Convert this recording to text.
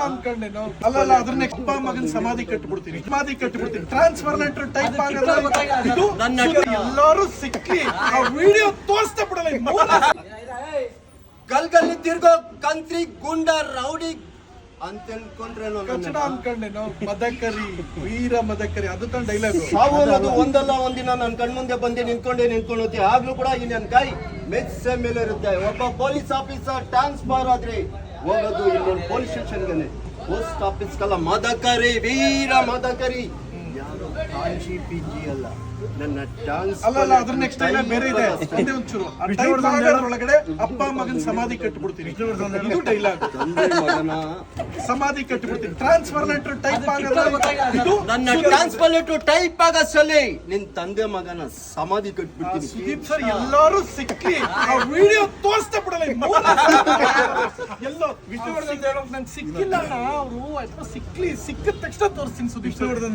ಅನ್ಕೊಂಡೇನು ಅಲ್ಲ ಅದ್ರ ನೆಕ್ಸ್ಟ್ ಮಗನ್ ಸಮಾಧಿ ಕಟ್ಬಿಡ್ತೀನಿ ಟ್ರಾನ್ಸ್ಫರ್ ಲೆಟರ್ ಟೈಪ್ ಆಗೋದು ಎಲ್ಲರೂ ಸಿಕ್ಕಿ ಆ ವಿಡಿಯೋ ತೋರಿಸ್ತಾ ಬಿಡಲ್ಲ ಗಲ್ಗಲ್ಲಿ ತಿರ್ಗೋ ಕಂತ್ರಿ ಗುಂಡ ರೌಡಿ ಅಂತ ಕಚಡ ಅನ್ಕೊಂಡೇನು ಮದಕರಿ ವೀರ ಮದಕರಿ ಅದು ತಾನು ಡೈಲಾಗ್ ಸಾವು ಅನ್ನೋದು ಒಂದಲ್ಲ ಒಂದಿನ ನನ್ನ ಕಣ್ಮುಂದೆ ಬಂದೆ ನಿಂತ್ಕೊಂಡೋತಿ ಆಗ್ಲೂ ಕೂಡ ಈ ನನ್ನ ಕೈ ಮೆಚ್ಚ ಮೇಲೆ ಇರುತ್ತೆ. ಒಬ್ಬ ಪೊಲೀಸ್ ಆಫೀಸರ್ ಟ್ರಾನ್ಸ್ಫರ್ ಆದ್ರೆ ಹೋಗೋದು ಇನ್ನೊಂದು ಪೊಲೀಸ್ ಸ್ಟೇಷನ್ಗೆ, ಪೋಸ್ಟ್ ಆಫೀಸ್ಗೆಲ್ಲ ಮದಕರಿ ವೀರ ಮದಕರಿ. ಯಾರು ಕಾಂಚಿ ಪಿಜಿ ಅಲ್ಲ, ನನ್ನ ಡ್ಯಾನ್ಸ್ ಅಲ್ಲ ಅದ್ರ ನೆಕ್ಸ್ಟ್ ಡೈಲಾಗ್ ಬೇರೆ ಇದೆ. ಒಂದೇ ಒಂಚೂರು ಒಳಗಡೆ ಅಪ್ಪ ಮಗನ್ ಸಮಾಧಿ ಕಟ್ಬಿಡ್ತೀನಿ ಇದು ಡೈಲಾಗ್. ಮಗನ ಸಮಾಧಿ ಕಟ್ಬಿಡ್ತೀನಿ ಟ್ರಾನ್ಸ್ಫರ್ ಲೆಟರ್ ಟೈಪ್ ಆಗೋದು ನನ್ನ ಟ್ರಾನ್ಸ್ಫರ್ ಲೆಟರ್ ಟೈಪ್ ಆಗಸಲಿ ನಿನ್ ತಂದೆ ಮಗನ ಸಮಾಧಿ ಕಟ್ಬಿಡ್ತೀನಿ. ಸುದೀಪ್ ಸರ್ ಎಲ್ಲರೂ ಸಿಕ್ಕಿ ಆ ವಿಡಿಯೋ ತೋರಿಸ್ತಾ ಬಿಡಲ್ಲ ಎಲ್ಲೋ ವಿಷ್ಣುವರ್ಧನ್ ನನ್ ಸಿಕ್ಕಿಲ್ಲ ಅವರು ಸಿಕ್ಕಿದ ತಕ್ಷಣ ತೋರಿಸ್ತೀನಿ ಸುದೀಪ್ ಸರ್.